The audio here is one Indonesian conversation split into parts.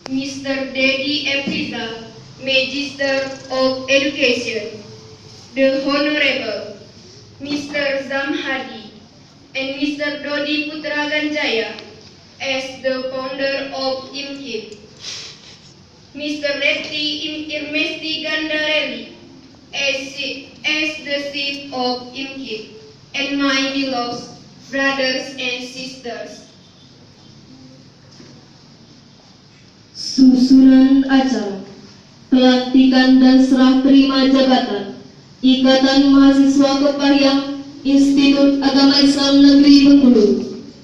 Mr. Dedi Epriza, Magister of Education, the Honorable Mr. Zamhadi, and Mr. Dodi Putra Ganjaya as the founder of IMKIP, Mr. Reti Irmesti Gandarelli as the chief of IMKIP, and my beloved brothers and sisters. Susunan acara pelantikan dan serah terima jabatan Ikatan Mahasiswa Kepahyang Institut Agama Islam Negeri Bengkulu,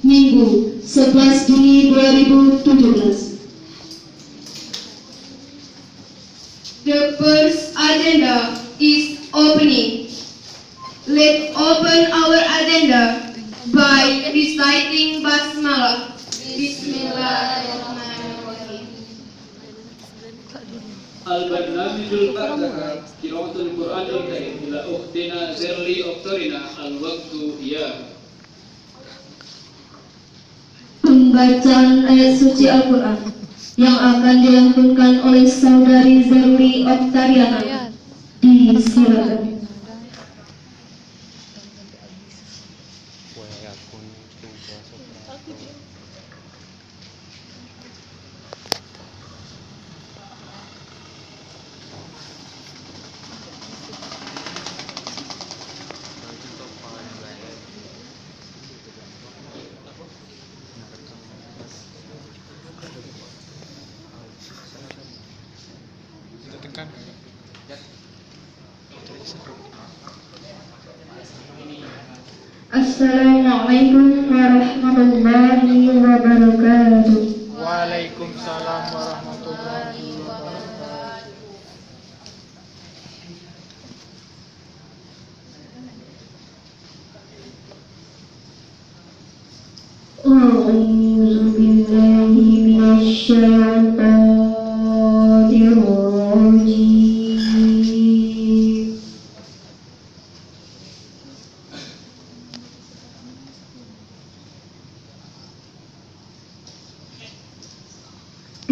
Minggu 11 Juni 2017. The first agenda is opening. Let's open our agenda by reciting Basmalah. Bismillahirrahmanirrahim. Al-Barnamijul Fatiha Qiraatul Qur'anul Karim ila ukhtina Zerli Oktorina al-waqtu ya. Pembacaan ayat suci Al-Quran yang akan dilantunkan oleh saudari Zerli Oktariana. Disilakan. Assalamualaikum warahmatullahi wabarakatuh. Waalaikumsalam warahmatullahi wabarakatuh. A'udzu billahi minasy syaithanir rajim.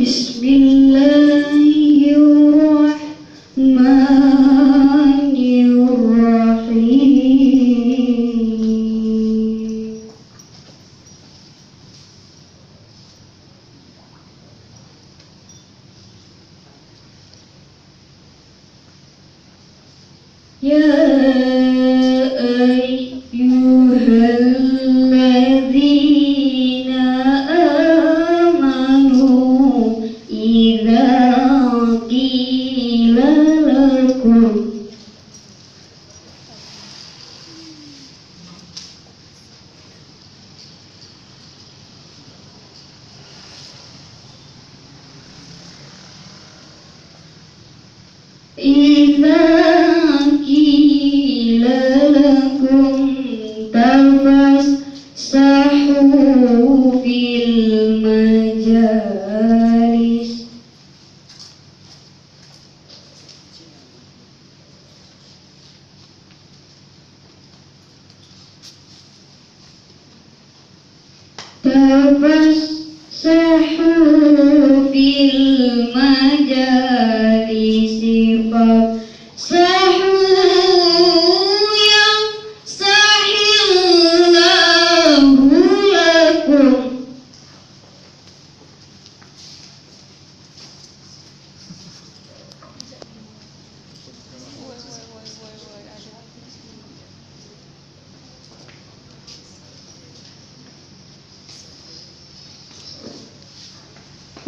Bismillahirrahmanirrahim. Ya ayyuhalladzina amanu idza qila lakum tafassahu fil majalis. Tafassahu fil majalis fafsahu yang sahillahu lakum.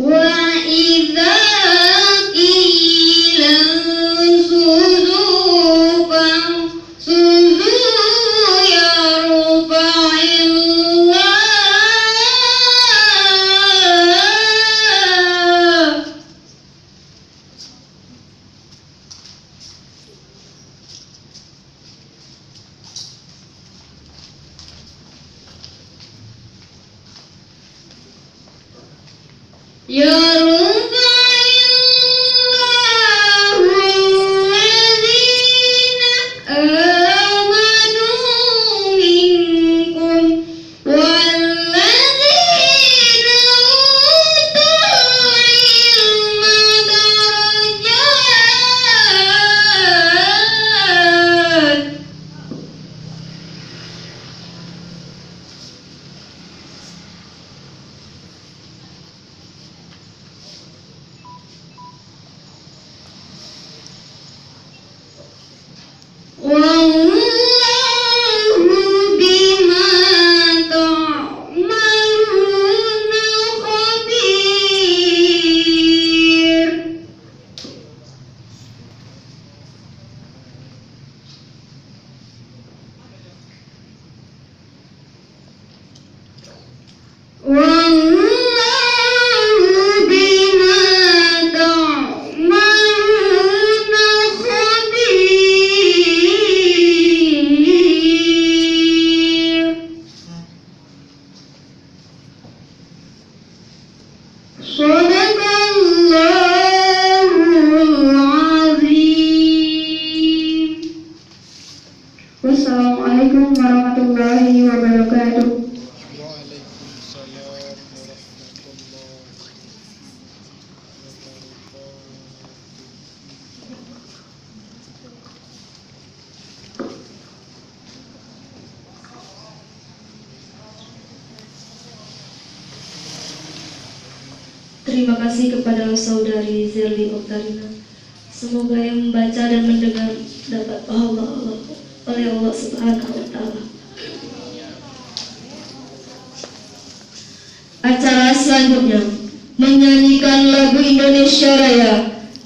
Wa idza qila sudu sudu yarfa'illah. terima kasih kepada saudari Zerli Oktarina. Semoga yang membaca dan mendengar dapat pahala oleh Allah Subhanahu wa Ta'ala. Acara selanjutnya menyanyikan lagu Indonesia Raya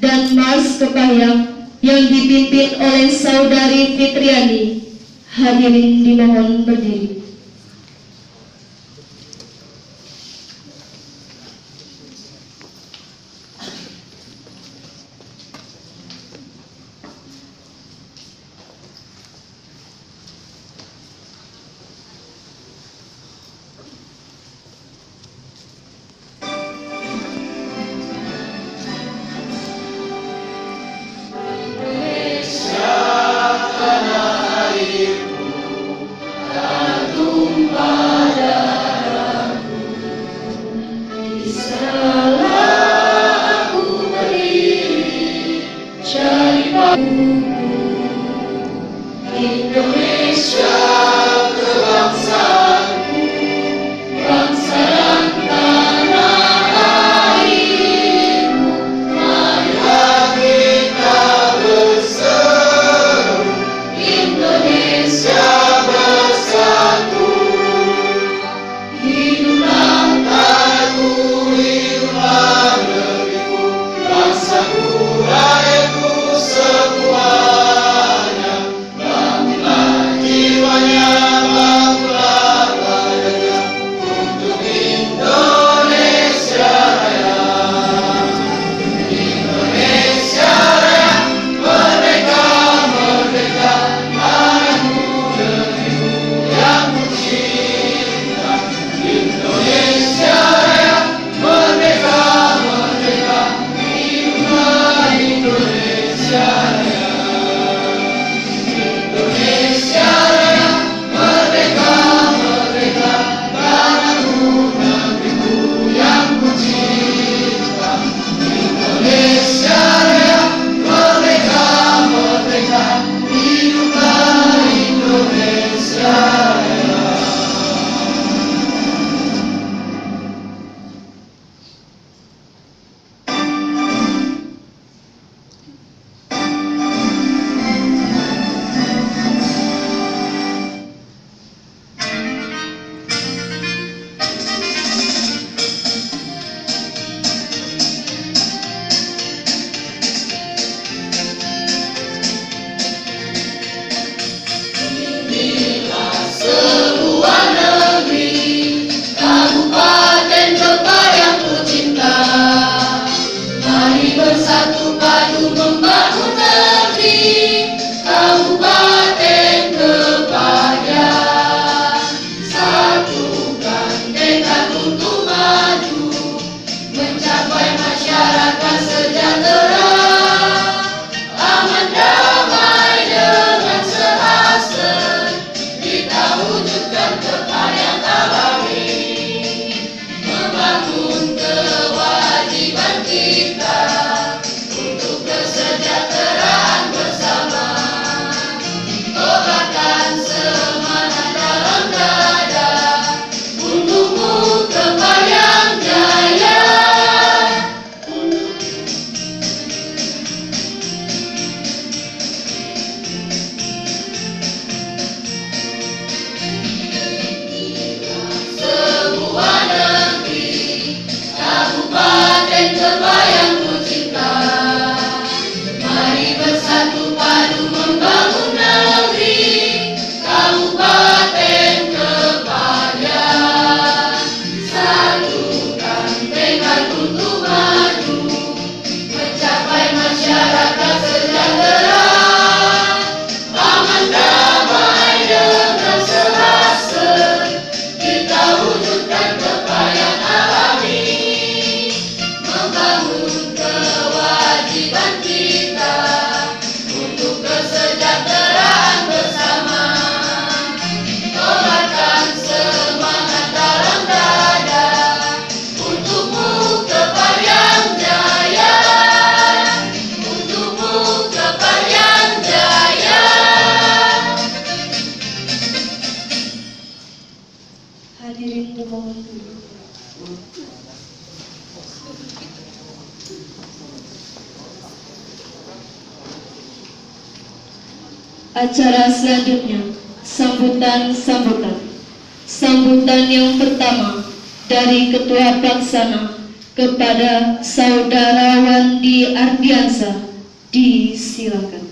dan Mars Kepahyang yang dipimpin oleh saudari Fitriani. Hadirin dimohon berdiri. Tanah airku, tanah Acara selanjutnya, sambutan. Sambutan yang pertama dari Ketua Pelaksana kepada Saudara Wandi Ardiansa, disilakan.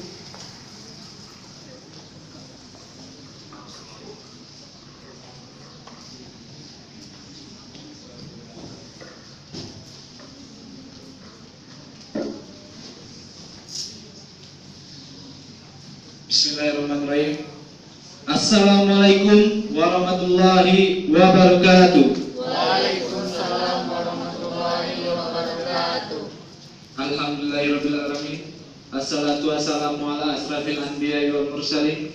Bismillahirrahmanirrahim. Assalamualaikum warahmatullahi wabarakatuh. Waalaikumsalam warahmatullahi wabarakatuh. Alhamdulillahirabbil alamin. Assalatu wassalamu ala asrafil anbiya'i wal mursalin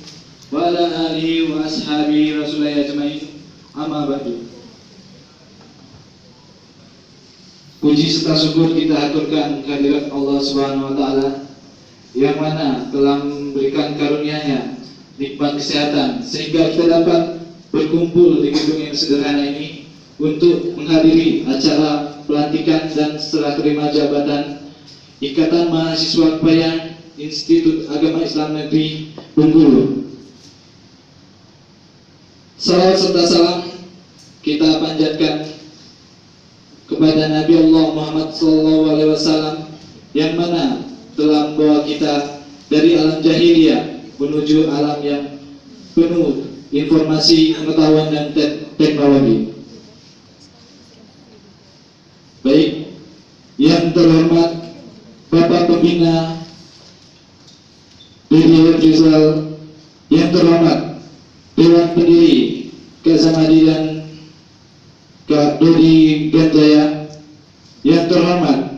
wa ala alihi wa ashabihi rasulillah ajmain. Amma ba'du. Puji serta syukur kita aturkan kehadirat Allah Subhanahu wa taala yang mana telah memberikan karunia-Nya nikmat kesehatan sehingga kita dapat berkumpul di gedung yang sederhana ini untuk menghadiri acara pelantikan dan serah terima jabatan Ikatan Mahasiswa Kepayang Institut Agama Islam Negeri Bengkulu. Salawat serta salam kita panjatkan kepada Nabi Allah Muhammad SAW yang mana telah membawa kita dari alam jahiliyah menuju alam yang penuh informasi, pengetahuan dan teknologi. Baik, yang terhormat Bapak Pembina Diri Rizal, yang terhormat Dewan Pendiri Kazamadi dan Kak Dodi Gandaya, yang terhormat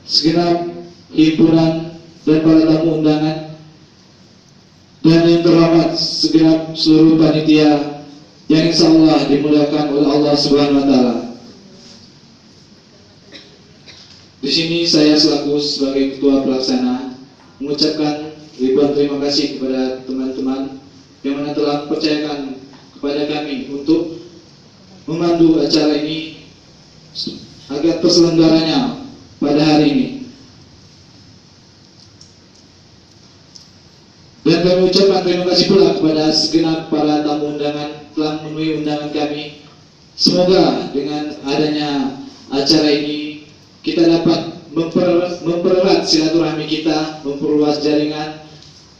segenap himpunan dan para tamu undangan, dan yang terhormat segenap seluruh panitia yang insyaallah dimuliakan oleh Allah Subhanahu wa taala. Di sini saya selaku sebagai ketua pelaksana mengucapkan ribuan terima kasih kepada teman-teman yang mana telah mempercayakan kepada kami untuk memandu acara ini agar terselenggaranya pada hari ini. Dan kami ucapkan terima kasih pula kepada segenap para tamu undangan telah memenuhi undangan kami. Semoga dengan adanya acara ini kita dapat mempererat silaturahmi kita, memperluas jaringan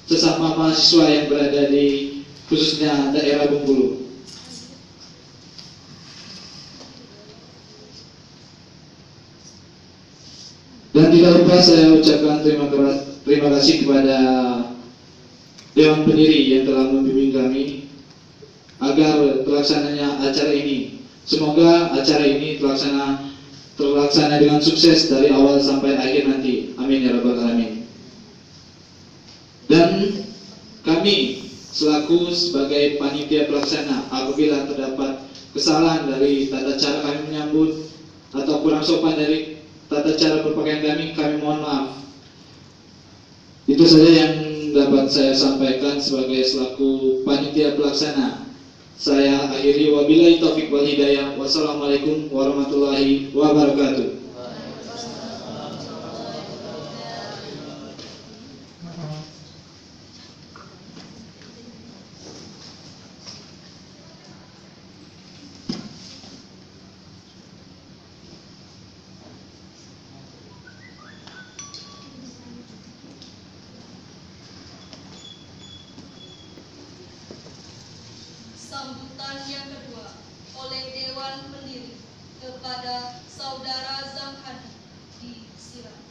sesama mahasiswa yang berada di khususnya daerah Bengkulu. Dan tidak lupa saya ucapkan terima kasih kepada Dewan Pendiri yang telah membimbing kami agar terlaksananya acara ini. Semoga acara ini terlaksana dengan sukses dari awal sampai akhir nanti. Amin ya rabbal alamin. Dan kami selaku sebagai panitia pelaksana, apabila terdapat kesalahan dari tata cara kami menyambut atau kurang sopan dari tata cara berpakaian kami mohon maaf. Itu saja yang dapat saya sampaikan sebagai selaku panitia pelaksana. Saya akhiri, wabillahi taufiq wal hidayah. Wassalamualaikum warahmatullahi wabarakatuh. Sambutan yang kedua oleh Dewan Pendiri kepada Saudara Zamhadi, disilakan.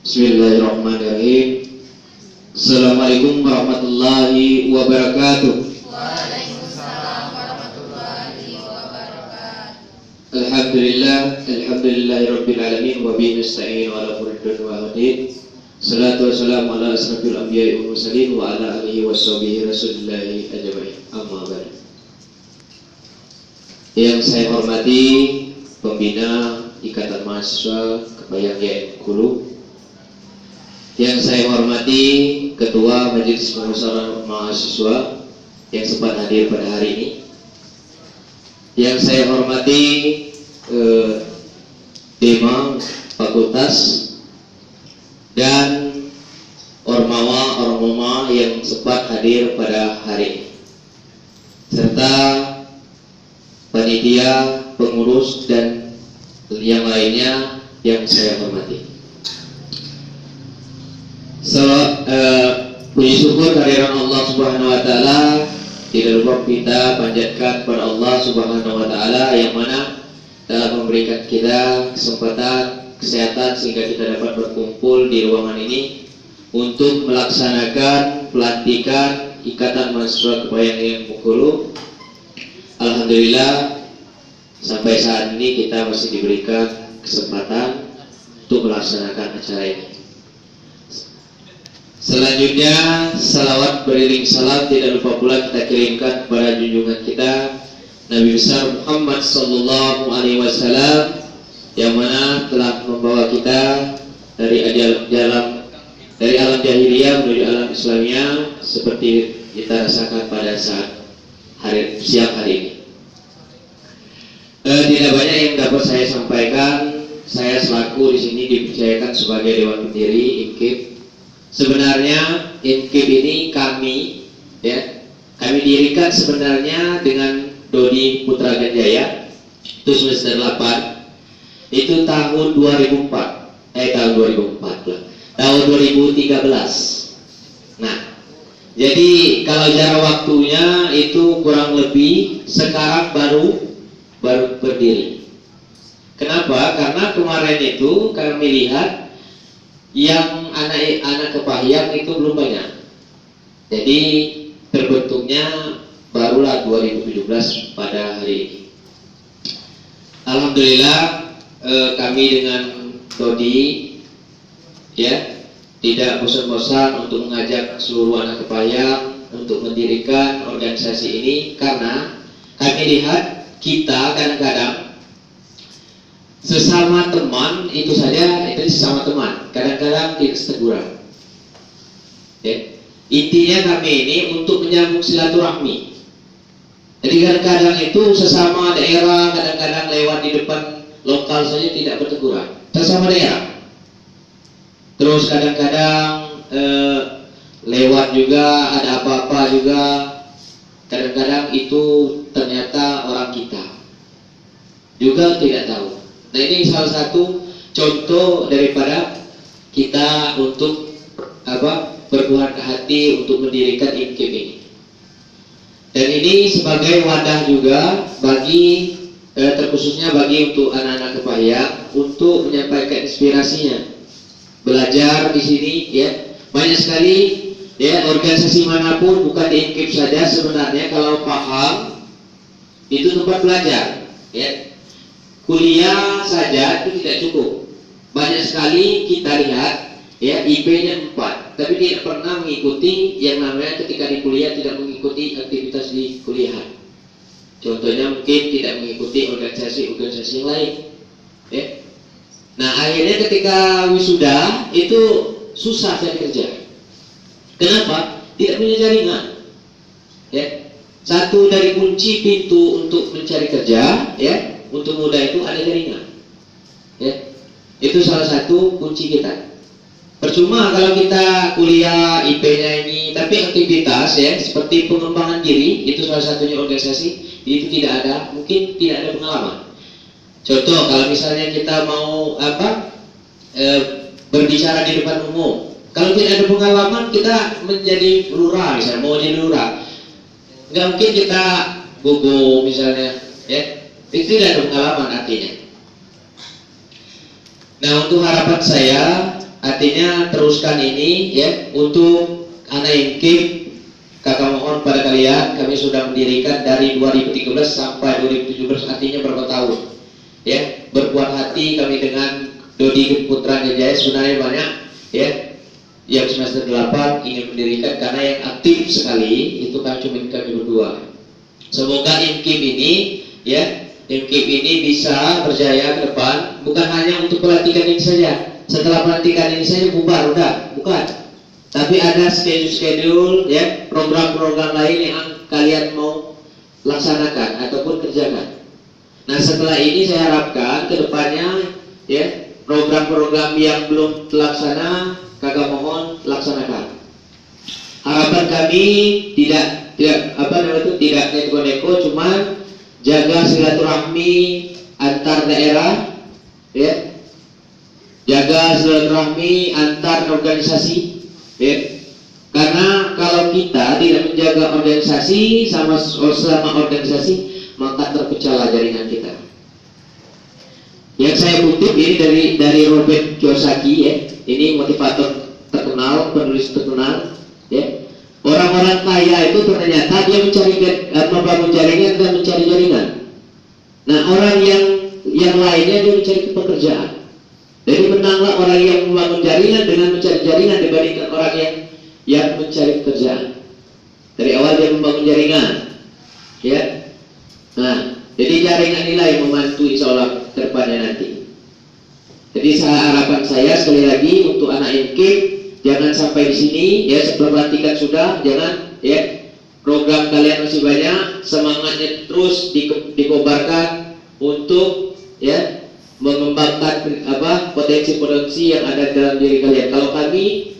Bismillahirrahmanirrahim. Assalamualaikum warahmatullahi wabarakatuh. Alhamdulillahirabbil alamin wa bihi nasta'in ala umuri dunya wa din. Salatu wassalamu ala asrofil anbiya'i wal mursalin wa ala alihi washabihi rasulillahi ajmain. Amma ba'd. Yang saya hormati pembina Ikatan Mahasiswa Kepayang Bengkulu. Yang saya hormati Ketua Majelis Permusyawaratan Mahasiswa. yang sempat hadir pada hari ini. Yang saya hormati Dema Fakultas dan Ormawa yang sempat hadir pada hari ini, serta panitia, pengurus, dan yang lainnya yang saya hormati. Puji syukur kehadiran Allah Subhanahu wa taala tidak lupa kita panjatkan kepada Allah Subhanahu wa taala yang mana telah memberikan kita kesempatan kesehatan sehingga kita dapat berkumpul di ruangan ini untuk melaksanakan pelantikan Ikatan Mahasiswa Kebayang yang Bengkulu. Alhamdulillah sampai saat ini kita masih diberikan kesempatan untuk melaksanakan acara ini. Selanjutnya salawat beriring salam tidak lupa pula kita kirimkan kepada junjungan kita Nabi besar Muhammad sallallahu alaihi wasallam yang mana telah membawa kita dari alam jahiliyah menuju alam Islamiyah seperti kita rasakan pada saat siang hari ini. Tidak banyak yang dapat saya sampaikan. Saya selaku di sini dipercayakan sebagai Dewan Pendiri IMKIP. Sebenarnya IMKIP ini kami dirikan sebenarnya dengan Dodi Putra Ganjaya itu semester 8 itu tahun 2004 tahun 2013. Nah, jadi kalau jarak waktunya itu kurang lebih sekarang baru berdiri. Kenapa? Karena kemarin itu kami lihat yang anak kepahyang itu belum banyak. Jadi terbentuknya barulah 2017 pada hari ini. Alhamdulillah kami dengan Dodi tidak bosan-bosan untuk mengajak seluruh anak kepahyang untuk mendirikan organisasi ini karena kami lihat kita kadang-kadang sesama teman itu saja itu sesama teman kadang-kadang tidak seteguran. Intinya kami ini untuk menyambung silaturahmi. Jadi kadang-kadang itu sesama daerah kadang-kadang lewat di depan lokal saja tidak berteguran sesama daerah. Terus kadang-kadang lewat juga ada apa-apa juga kadang-kadang itu ternyata orang kita juga tidak tahu. Nah, ini salah satu contoh daripada kita untuk berbuat hati untuk mendirikan IMKIP ini. Dan ini sebagai wadah juga bagi terkhususnya bagi untuk anak-anak kepahyang untuk menyampaikan inspirasinya. Belajar di sini banyak sekali organisasi manapun bukan di IMKIP saja sebenarnya kalau paham itu tempat belajar. Kuliah saja itu tidak cukup. Banyak sekali kita lihat IP-nya 4, tapi tidak pernah mengikuti yang namanya ketika di kuliah tidak mengikuti aktivitas di kuliahan. Contohnya mungkin tidak mengikuti organisasi-organisasi lain. Nah, akhirnya ketika wisuda itu susah cari kerja. Kenapa? Tidak punya jaringan. Satu dari kunci pintu untuk mencari kerja, untuk muda itu ada jaringan. Itu salah satu kunci kita. Percuma kalau kita kuliah IP-nya ini, tapi aktivitas seperti pengembangan diri itu salah satunya organisasi itu tidak ada, mungkin tidak ada pengalaman. Contoh kalau misalnya kita mau berbicara di depan umum, kalau tidak ada pengalaman kita menjadi lurah misalnya mau jadi lurah, nggak mungkin kita gugu misalnya, itu tidak ada pengalaman artinya. Nah, untuk harapan saya artinya teruskan ini untuk anak IMKIP. Kakak mohon pada kalian, kami sudah mendirikan dari 2013 sampai 2017, artinya berapa tahun? Berbuat hati kami dengan Dodi Putra Ganjaya sebenarnya banyak yang semester 8 ingin mendirikan karena yang aktif sekali itu kan cuma kami berdua. Semoga IMKIP ini bisa berjaya ke depan, bukan hanya untuk pelantikan ini saja. Setelah pelantikan ini saja bubar, bukan. Tapi ada schedule program-program lain yang kalian mau laksanakan ataupun kerjakan. Nah, setelah ini saya harapkan ke depannya ya, program-program yang belum terlaksana kakak mohon laksanakan. Harapan kami tidak neko-neko, cuman jaga silaturahmi antar daerah ya. Jaga silaturahmi antar organisasi ya. Karena kalau kita tidak menjaga organisasi sama organisasi, maka terpecahlah jaringan kita. Yang saya kutip ini dari Robert Kiyosaki ya. Ini motivator terkenal, penulis terkenal ya. Orang-orang kaya itu ternyata dia membangun jaringan dan mencari jaringan. Nah, orang yang lainnya dia mencari pekerjaan. Jadi menanglah orang yang membangun jaringan dengan mencari jaringan dibandingkan orang yang mencari pekerjaan. Dari awal dia membangun jaringan ya. Nah, jadi jaringan inilah yang membantu insya Allah ke depannya nanti. Jadi harapan saya sekali lagi untuk anak IMKIP, jangan sampai di sini ya, pelantikan sudah, jangan ya. Program kalian masih banyak, semangatnya terus dikobarkan untuk ya mengembangkan potensi-potensi yang ada dalam diri kalian. Kalau kami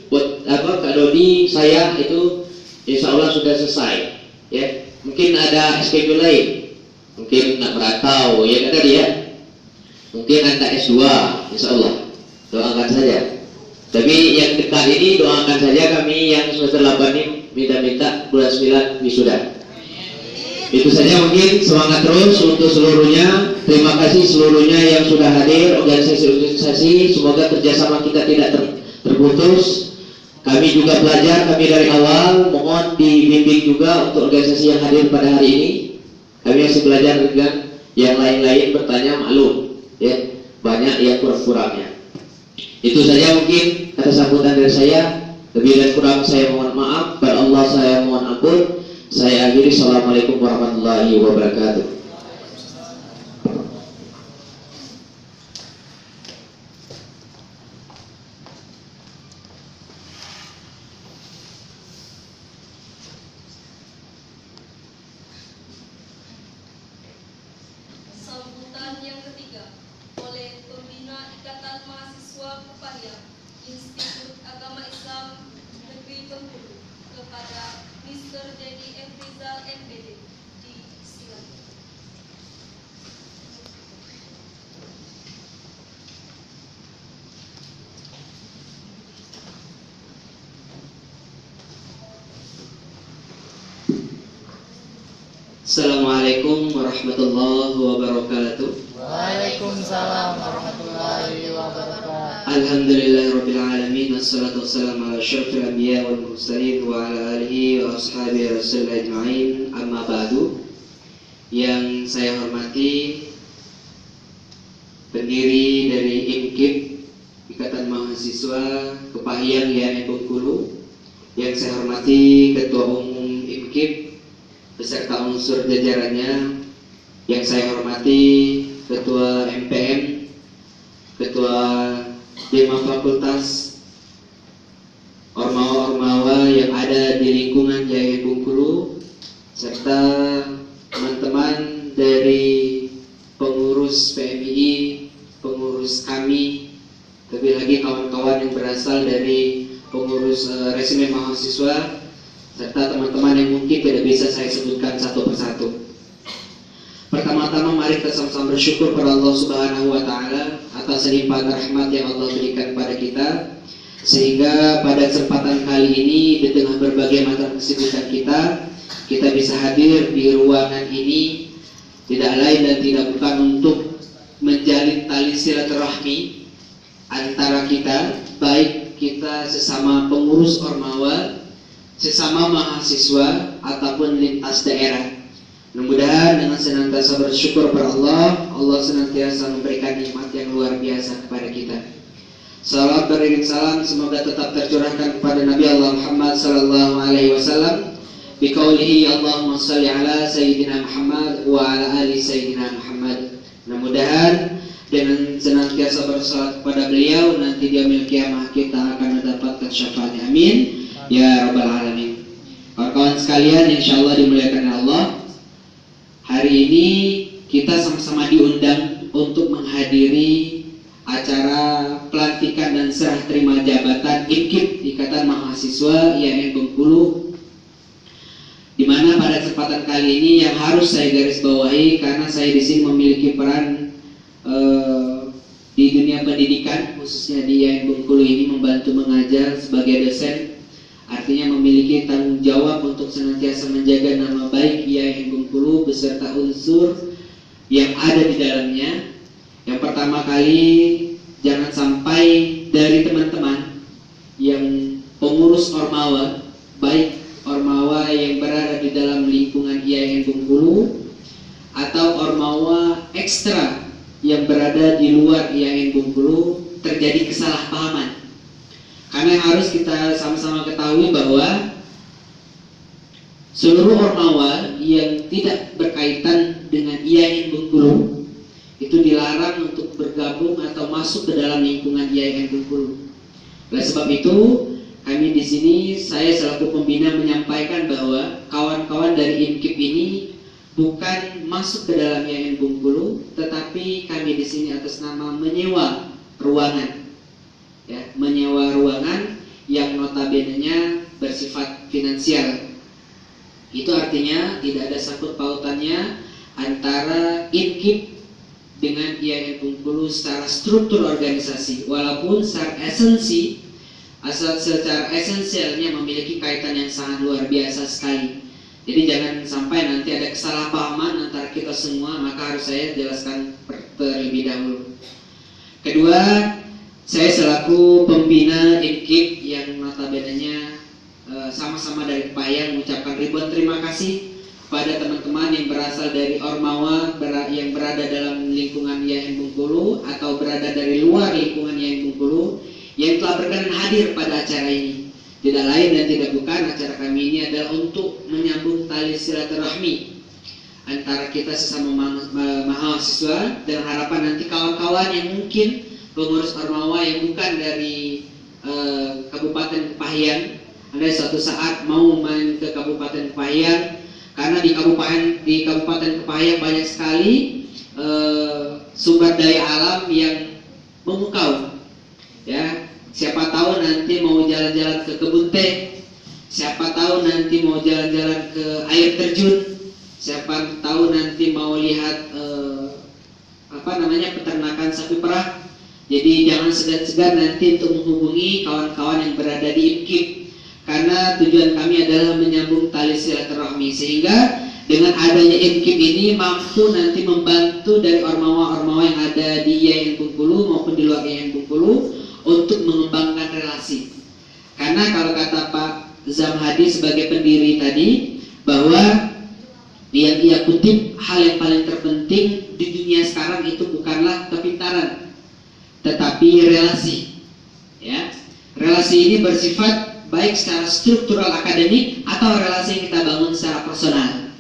Kak Dodi, saya itu insya Allah sudah selesai ya. Mungkin ada schedule lain, mungkin nak merantau ya kan tadi ya, mungkin anda S2 insya Allah, doakan saja. Tapi yang dekat ini doakan saja, kami yang semester 8 ini minta bulan 9 wisuda. Itu saja, mungkin semangat terus untuk seluruhnya. Terima kasih seluruhnya yang sudah hadir, organisasi-organisasi, semoga kerjasama kita tidak terputus. Kami juga belajar, kami dari awal, mohon dibimbing juga untuk organisasi yang hadir pada hari ini. Kami masih belajar dengan yang lain-lain, bertanya maklum ya, banyak yang kurang-kurangnya. Itu saja mungkin kata sambutan dari saya. Lebih dan kurang saya mohon maaf, kepada Allah saya mohon ampun. Saya akhiri, assalamualaikum warahmatullahi wabarakatuh. Sambutan yang ketiga oleh Pembina Ikatan Mahasiswa Kepahyang Institut Agama Islam Negeri Bengkulu kepada Mr. Dedi F. Rizal MPD. Disilakan. Assalamualaikum warahmatullahi wabarakatuh. Waalaikumsalam warahmatullahi wabarakatuh. Alhamdulillahirabbil alamin, wassalatu wassalamu ala asyrafil anbiya wal mursalin wa ala alihi wa ashabihi rasul ajmain. Amma ba'du. Yang saya hormati pendiri dari IMKIP, Ikatan Mahasiswa Kepahyang YAN Bengkulu. Yang saya hormati Ketua Umum IMKIP beserta unsur jajarannya, yang saya hormati Ketua MPM, Ketua Dema Fakultas, Ormawa-Ormawa yang ada di lingkungan Jaya Bengkulu, serta teman-teman dari pengurus PMI, pengurus kami, lebih lagi kawan-kawan yang berasal dari pengurus resimen mahasiswa, serta teman-teman yang mungkin tidak bisa saya sebutkan satu persatu. Pertama-tama mari kita sama-sama bersyukur kepada Allah Subhanahu wa taala atas limpahan rahmat yang Allah berikan kepada kita, sehingga pada kesempatan kali ini di tengah berbagai macam kesibukan kita bisa hadir di ruangan ini tidak lain dan tidak bukan untuk menjalin tali silaturahmi antara kita, baik kita sesama pengurus Ormawa, sesama mahasiswa ataupun lintas daerah. Mudah-mudahan dengan senantiasa bersyukur kepada Allah, Allah senantiasa memberikan nikmat yang luar biasa kepada kita. Salawat beriring salam semoga tetap tercurahkan kepada Nabi Allah Muhammad sallallahu alaihi wasallam biqaulihi Allahumma shalli ala sayyidina Muhammad wa ala ali sayyidina Muhammad. Mudah-mudahan dengan senantiasa bersalawat kepada beliau, nanti di yaumil qiyamah kita akan mendapatkan syafaatnya. Amin ya rabbal alamin. Kawan-kawan sekalian, sekalian yang insya Allah dimuliakan Allah, hari ini kita sama-sama diundang untuk menghadiri acara pelantikan dan serah terima jabatan IMKIP Ikatan Mahasiswa IAIN Bengkulu, di mana pada kesempatan kali ini yang harus saya garis bawahi karena saya di sini memiliki peran di dunia pendidikan, khususnya di IAIN Bengkulu ini membantu mengajar sebagai dosen, artinya memiliki tanggung jawab untuk senantiasa menjaga nama baik IAIN Bengkulu beserta unsur yang ada di dalamnya. Yang pertama kali, jangan sampai dari teman-teman yang pengurus Ormawa, baik Ormawa yang berada di dalam lingkungan IAIN Bengkulu atau Ormawa ekstra yang berada di luar IAIN Bengkulu, terjadi kesalahpahaman. Karena harus kita sama-sama ketahui bahwa seluruh Ormawa yang tidak berkaitan dengan IAIN Bengkulu itu dilarang untuk bergabung atau masuk ke dalam lingkungan IAIN Bengkulu. Oleh sebab itu, kami di sini, saya selaku pembina menyampaikan bahwa kawan-kawan dari IMKIP ini bukan masuk ke dalam IAIN Bengkulu, tetapi kami di sini atas nama menyewa ruangan, ya, menyewa ruangan yang notabene-nya bersifat finansial. Itu artinya tidak ada sangkut pautannya antara IMKIP dengan IAIN Bengkulu secara struktur organisasi, walaupun secara esensialnya memiliki kaitan yang sangat luar biasa sekali. Jadi jangan sampai nanti ada kesalahpahaman antara kita semua, maka harus saya jelaskan terlebih dahulu. Kedua, saya selaku pembina IMKIP yang notabene-nya sama-sama dari Kepahayang mengucapkan ribuan terima kasih kepada teman-teman yang berasal dari Ormawa yang berada dalam lingkungan IAIN Bengkulu atau berada dari luar lingkungan IAIN Bengkulu yang telah berkenan hadir pada acara ini. Tidak lain dan tidak bukan, acara kami ini adalah untuk menyambung tali silaturahmi antara kita sesama mahasiswa, dan harapan nanti kawan-kawan yang mungkin pengurus Ormawa yang bukan dari Kabupaten Kepahayang, Anda suatu saat mau main ke Kabupaten Kepahayang, karena di Kabupaten Kepahayang banyak sekali sumber daya alam yang memukau. Ya, siapa tahu nanti mau jalan-jalan ke kebun teh, siapa tahu nanti mau jalan-jalan ke air terjun, siapa tahu nanti mau lihat peternakan sapi perah. Jadi jangan segan-segan nanti untuk menghubungi kawan-kawan yang berada di IMKIP, karena tujuan kami adalah menyambung tali silaturahmi, sehingga dengan adanya IMKIP ini mampu nanti membantu dari Ormawa-Ormawa yang ada di IAIN Bengkulu maupun di luar IAIN Bengkulu untuk mengembangkan relasi. Karena kalau kata Pak Zamhadi sebagai pendiri tadi, bahwa yang ia kutip, hal yang paling terpenting di dunia sekarang itu bukanlah kepintaran, tetapi relasi. Ya, relasi ini bersifat baik secara struktural akademik atau relasi yang kita bangun secara personal.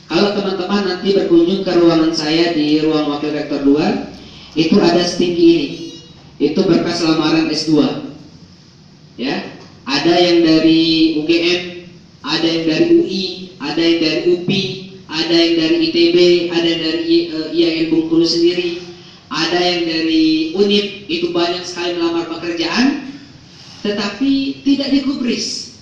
Kalau teman-teman nanti berkunjung ke ruangan saya di ruang Wakil Rektor 2, itu ada setinggi ini. Itu berkas lamaran S2. Ya, ada yang dari UGM, ada yang dari UI, ada yang dari UPI, ada yang dari ITB, ada yang dari IAIN Bengkulu sendiri, ada yang dari UNIP. Itu banyak sekali melamar pekerjaan, tetapi tidak digubris.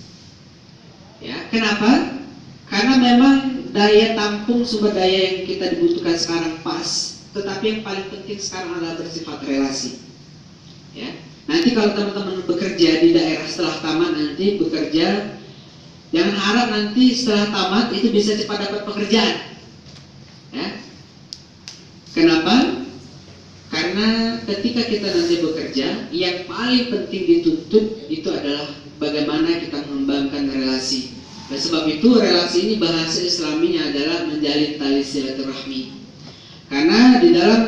Ya, kenapa? Karena memang daya tampung sumber daya yang kita dibutuhkan sekarang pas, tetapi yang paling penting sekarang adalah bersifat relasi. Ya, nanti kalau teman-teman bekerja di daerah setelah tamat, nanti bekerja, jangan harap nanti setelah tamat itu bisa cepat dapat pekerjaan. Ya, kenapa? Karena ketika kita nanti bekerja, yang paling penting dituntut itu adalah bagaimana kita mengembangkan relasi. Oleh sebab itu relasi ini bahasa Islaminya adalah menjalin tali silaturahmi. Karena di dalam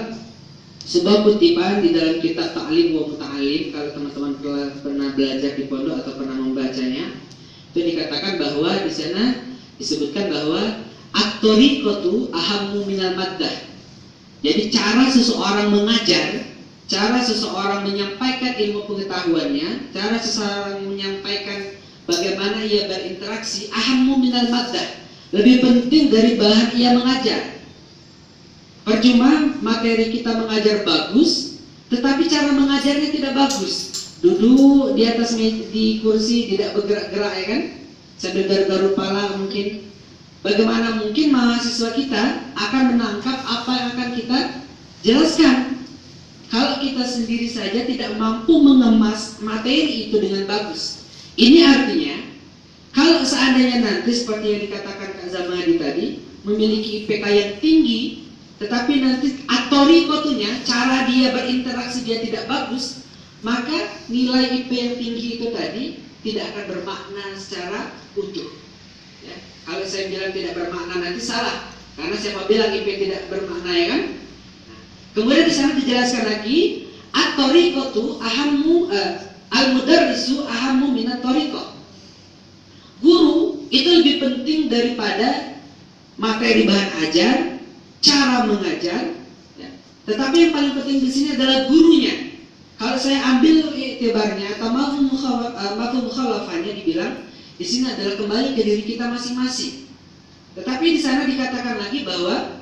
sebuah kutipan di dalam kitab Ta'lim wa Muta'alim, kalau teman-teman pernah belajar di pondok atau pernah membacanya, itu dikatakan bahwa di sana disebutkan bahwa at-tariqatu ahammu minal maddah. Jadi cara seseorang mengajar, cara seseorang menyampaikan ilmu pengetahuannya, cara seseorang menyampaikan bagaimana ia berinteraksi, ahammu minal maddah, lebih penting dari bahan ia mengajar. Percuma materi kita mengajar bagus, tetapi cara mengajarnya tidak bagus. Duduk di atas di kursi tidak bergerak-gerak, ya kan? Sambil garuk-garuk kepala mungkin. Bagaimana mungkin mahasiswa kita akan menangkap apa yang akan kita jelaskan kalau kita sendiri saja tidak mampu mengemas materi itu dengan bagus. Ini artinya kalau seandainya nanti seperti yang dikatakan Kak Zamadi tadi, memiliki IPK yang tinggi, tetapi nanti atorikotunya, cara dia berinteraksi dia tidak bagus, maka nilai IP yang tinggi itu tadi tidak akan bermakna secara utuh. Ya. Kalau saya bilang tidak bermakna nanti salah, karena siapa bilang IP tidak bermakna, ya kan? Nah, kemudian di sana dijelaskan lagi, at-tariqatu ahammu al-mudarrisu ahammu minat tariqah. Guru itu lebih penting daripada materi bahan ajar, cara mengajar, ya. Tetapi yang paling penting di sini adalah gurunya. Kalau saya ambil iktibarnya atau mafhum mukhalafahnya, dibilang di sini adalah kembali ke diri kita masing-masing. Tetapi di sana dikatakan lagi bahwa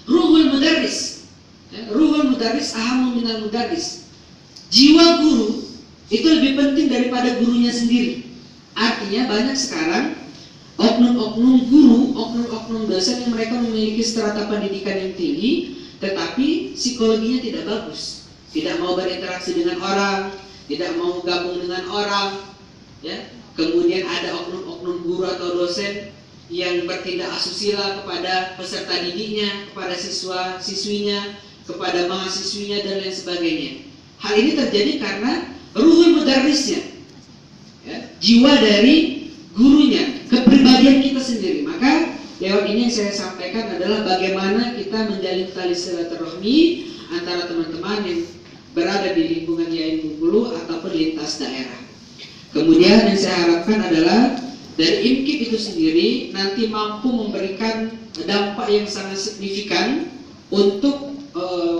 ruhul mudarris, ya, ruhul mudarris ahammu minal mudarris. Jiwa guru itu lebih penting daripada gurunya sendiri. Artinya banyak sekarang oknum-oknum guru, oknum-oknum dosen yang mereka memiliki strata pendidikan yang tinggi, tetapi psikologinya tidak bagus, tidak mau berinteraksi dengan orang, tidak mau gabung dengan orang, ya. Kemudian ada oknum-oknum guru atau dosen yang bertindak asusila kepada peserta didiknya, kepada siswa-siswinya, kepada mahasiswinya dan lain sebagainya. Hal ini terjadi karena ruhul mudarrisnya, ya, jiwa dari gurunya, kepribadian kita sendiri. Maka lewat ini yang saya sampaikan adalah bagaimana kita menjalin tali silaturahmi antara teman-teman yang berada di lingkungan YAIN Bengkulu ataupun lintas daerah. Kemudian yang saya harapkan adalah dari IMKIP itu sendiri nanti mampu memberikan dampak yang sangat signifikan untuk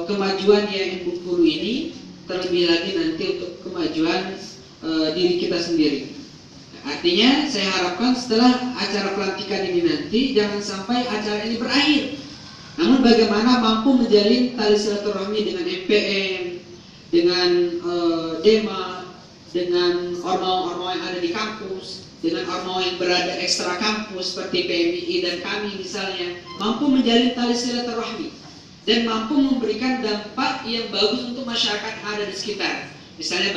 kemajuan YAIN Bengkulu ini, terlebih lagi nanti untuk kemajuan diri kita sendiri. Artinya saya harapkan setelah acara pelantikan ini nanti jangan sampai acara ini berakhir, namun bagaimana mampu menjalin tali silaturahmi dengan MPM, dengan DEMA, dengan ormawa-ormawa yang ada di kampus, dengan ormawa yang berada ekstra kampus seperti PMII dan kami misalnya, mampu menjalin tali silaturahmi dan mampu memberikan dampak yang bagus untuk masyarakat yang ada di sekitar, misalnya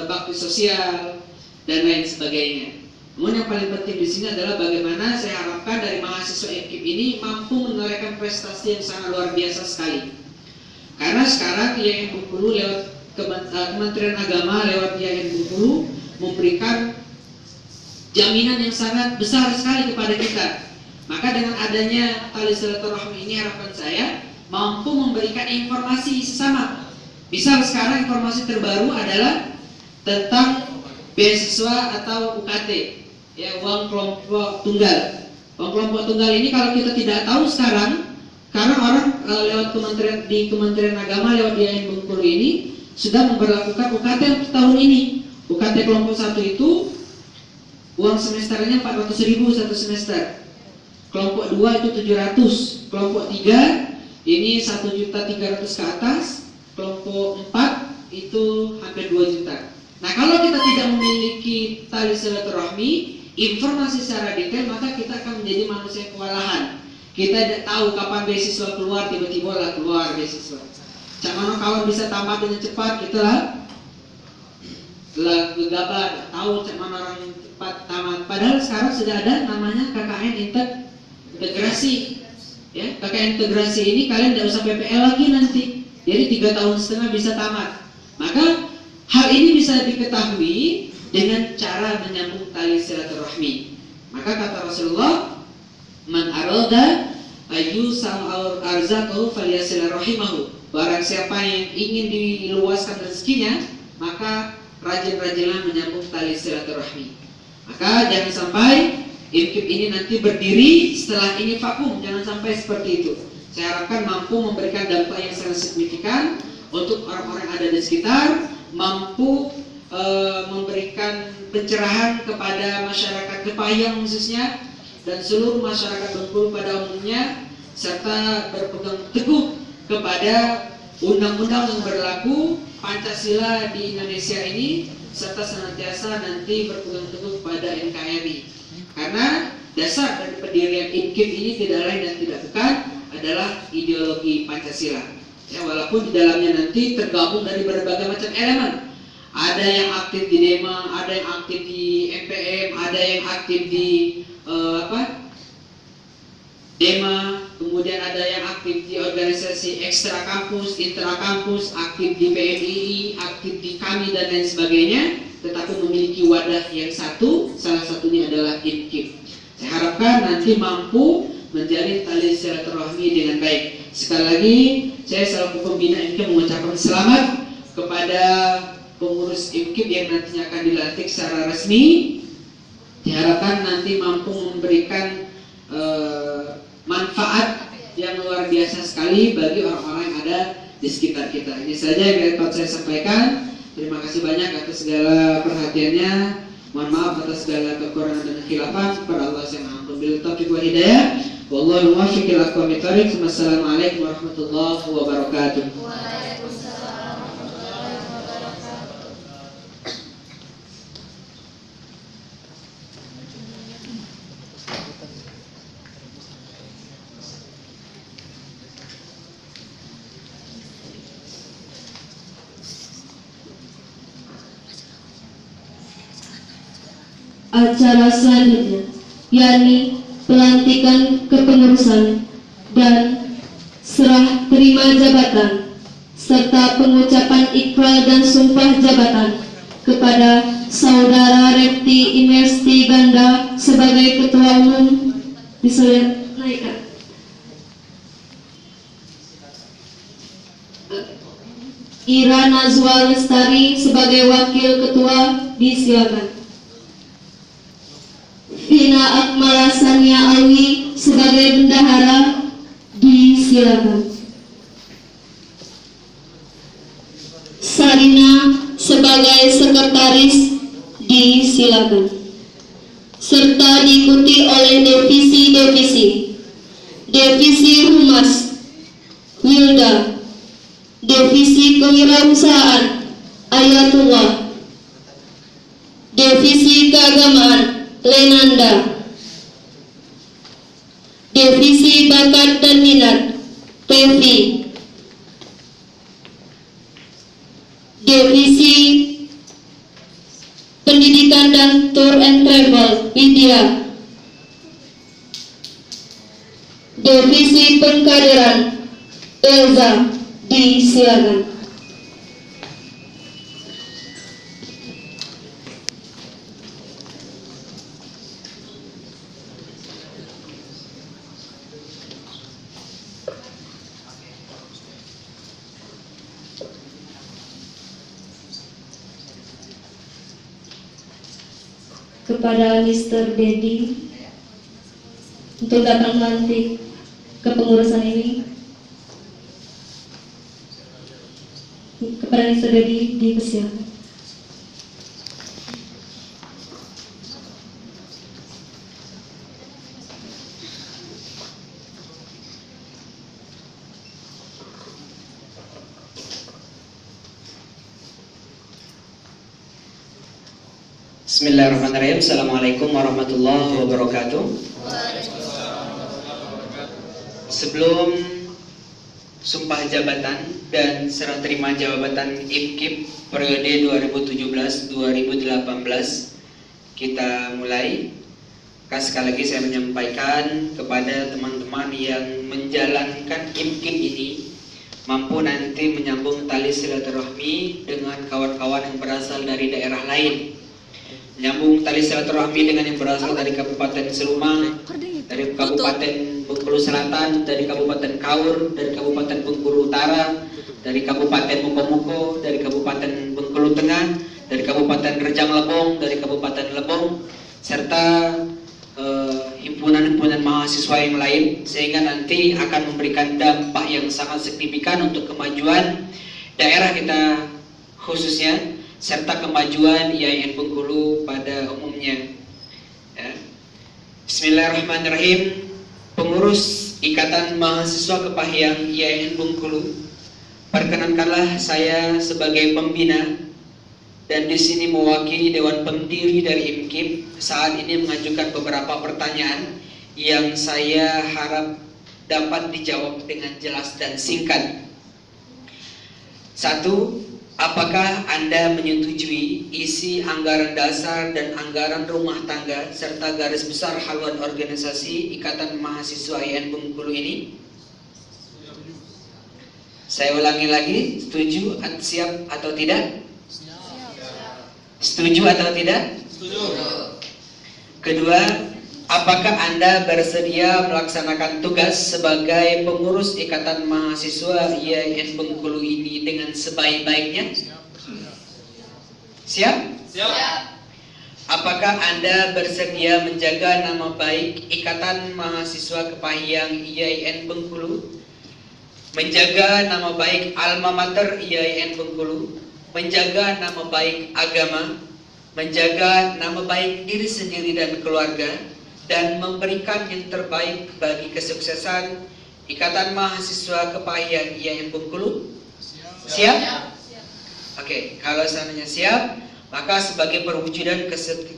bakti sosial dan lain sebagainya. Namun yang paling penting di sini adalah bagaimana saya harapkan dari mahasiswa IMKIP ini mampu menorehkan prestasi yang sangat luar biasa sekali. Karena sekarang YAIN Bengkulu lewat Kementerian Agama lewat YAIN Bengkulu memberikan jaminan yang sangat besar sekali kepada kita. Maka dengan adanya tali silaturahmi ini harapan saya mampu memberikan informasi sesama. Misal sekarang informasi terbaru adalah tentang beasiswa atau UKT, ya, uang kelompok tunggal. Uang kelompok tunggal ini kalau kita tidak tahu sekarang, karena orang lewat Kementerian Agama lewat YAIN Bengkulu ini sudah memperlakukan UKT untuk tahun ini. UKT kelompok 1 itu uang semesternya 400.000 satu semester. Kelompok 2 itu 700, kelompok 3 ini 1.300.000 ke atas, kelompok 4 itu hampir 2 juta. Nah, kalau kita tidak memiliki tali silaturahmi, informasi secara detail, maka kita akan menjadi manusia kewalahan. Kita tidak tahu kapan beasiswa keluar, tiba-tiba lah keluar beasiswa. Cak mana kawan bisa tamat dengan cepat, kita lah gegabah, tahu cak mana orang cepat tamat. Padahal sekarang sudah ada namanya KKN integrasi. Ya, KKN integrasi ini kalian tidak usah PPL lagi nanti. Jadi 3,5 tahun bisa tamat. Maka hal ini bisa diketahui dengan cara menyambung tali silaturahmi. Maka kata Rasulullah, man arada ayyusal arzaqahu falyasil rahimahu. Barang siapa yang ingin diluaskan rezekinya, maka rajin-rajinlah menyambung tali silaturahmi. Maka jangan sampai IMKIP ini nanti berdiri setelah ini vakum, jangan sampai seperti itu. Saya harapkan mampu memberikan dampak yang sangat signifikan untuk orang-orang yang ada di sekitar, mampu memberikan pencerahan kepada masyarakat Kepahyang khususnya dan seluruh masyarakat Bengkulu pada umumnya, serta berpegang teguh kepada undang-undang yang berlaku, Pancasila di Indonesia ini, serta senantiasa nanti berpegang teguh kepada NKRI. Karena dasar dari pendirian IMKIP ini tidak lain dan tidak bukan adalah ideologi Pancasila. Ya, walaupun di dalamnya nanti tergabung dari berbagai macam elemen. Ada yang aktif di DEMA, ada yang aktif di MPM, ada yang aktif di DEMA, kemudian ada yang aktif di organisasi ekstra kampus, intra kampus, aktif di PMII, aktif di KAMI dan lain sebagainya, tetapi memiliki wadah yang satu, salah satunya adalah IMKIP. Saya harapkan nanti mampu menjalin tali silaturahmi dengan baik. Sekali lagi, saya selaku pembina IMKIP mengucapkan selamat kepada pengurus IMKIP yang nantinya akan dilantik secara resmi. Diharapkan nanti mampu memberikan manfaat yang luar biasa sekali bagi orang-orang yang ada di sekitar kita. Ini saja yang dapat saya sampaikan. Terima kasih banyak atas segala perhatiannya. Mohon maaf atas segala kekurangan dan khilafan. Kepada Allah yang Maha Pemberi Taufik wal Hidayah. Wallahu muwaffiq ila aqwamit thoriq. Wassalamualaikum warahmatullahi wabarakatuh. Acara selanjutnya, yakni pelantikan kepengurusan dan serah terima jabatan serta pengucapan ikrar dan sumpah jabatan kepada Saudara Repti Imersti Ganda sebagai Ketua Umum. Bisa naikkan. Ira Nazwa Lestari sebagai Wakil Ketua, disilakan. Vina Akmala Sania Alwi sebagai bendahara, disilakan. Sarina sebagai sekretaris, disilakan. Serta diikuti oleh divisi-divisi. Divisi Humas, Wilda. Divisi Kewirausahaan, Ayatullah. Divisi Keagamaan, Lenanda. Divisi Bakat dan Minat, Tevi. Divisi Pendidikan dan Tour and Travel, Widya. Divisi Pengkaderan, Elza, disilakan. Kepada Mr. Dedi untuk datang melantik kepengurusan ini. Kepada Mr. Dedi dipersilakan. Bismillahirrahmanirrahim. Assalamualaikum warahmatullahi wabarakatuh. Sebelum sumpah jabatan dan serah terima jabatan IMKIP periode 2017-2018 kita mulai. Sekali lagi saya menyampaikan kepada teman-teman yang menjalankan IMKIP ini mampu nanti menyambung tali silaturahmi dengan kawan-kawan yang berasal dari daerah lain. Menyambung tali silaturahmi dengan yang berasal dari Kabupaten Seluma, dari Kabupaten Bengkulu Selatan, dari Kabupaten Kaur, dari Kabupaten Bengkulu Utara, dari Kabupaten Mukomuko, dari Kabupaten Bengkulu Tengah, dari Kabupaten Rejang Lebong, dari Kabupaten Lebong, serta himpunan-himpunan mahasiswa yang lain, sehingga nanti akan memberikan dampak yang sangat signifikan untuk kemajuan daerah kita khususnya, serta kemajuan IAIN Bengkulu pada umumnya. Ya. Bismillahirrahmanirrahim. Pengurus Ikatan Mahasiswa Kepahyang IAIN Bengkulu, perkenankanlah saya sebagai pembina dan di sini mewakili Dewan Pendiri dari IMKIP saat ini mengajukan beberapa pertanyaan yang saya harap dapat dijawab dengan jelas dan singkat. 1. Apakah Anda menyetujui isi anggaran dasar dan anggaran rumah tangga serta garis besar haluan organisasi Ikatan Mahasiswa IAIN Bengkulu ini? Saya ulangi lagi, setuju, siap atau tidak? Setuju atau tidak? Setuju. Kedua, apakah Anda bersedia melaksanakan tugas sebagai pengurus Ikatan Mahasiswa IAIN Bengkulu ini dengan sebaik-baiknya? Siap? Siap. Apakah Anda bersedia menjaga nama baik Ikatan Mahasiswa Kepahyang IAIN Bengkulu? Menjaga nama baik alma mater IAIN Bengkulu? Menjaga nama baik agama, menjaga nama baik diri sendiri dan keluarga, dan memberikan yang terbaik bagi kesuksesan Ikatan Mahasiswa Kepahyang IAIN Bengkulu? Siap? Oke, kalau seandainya siap, maka sebagai perwujudan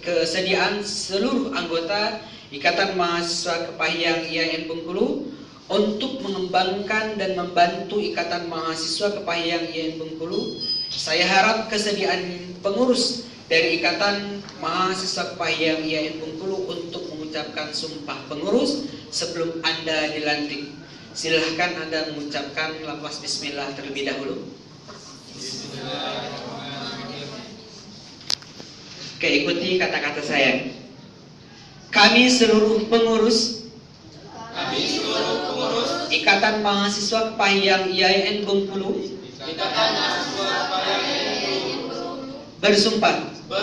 kesediaan seluruh anggota Ikatan Mahasiswa Kepahyang IAIN Bengkulu untuk mengembangkan dan membantu Ikatan Mahasiswa Kepahyang IAIN Bengkulu, saya harap kesediaan pengurus dari Ikatan Mahasiswa Kepahyang IAIN Bengkulu untuk mengucapkan sumpah pengurus sebelum Anda dilantik. Silahkan Anda mengucapkan lafaz bismillah terlebih dahulu. Oke, ikuti kata-kata saya. Kami seluruh pengurus Ikatan Mahasiswa Kepahyang IAIN Bengkulu bersumpah. 1.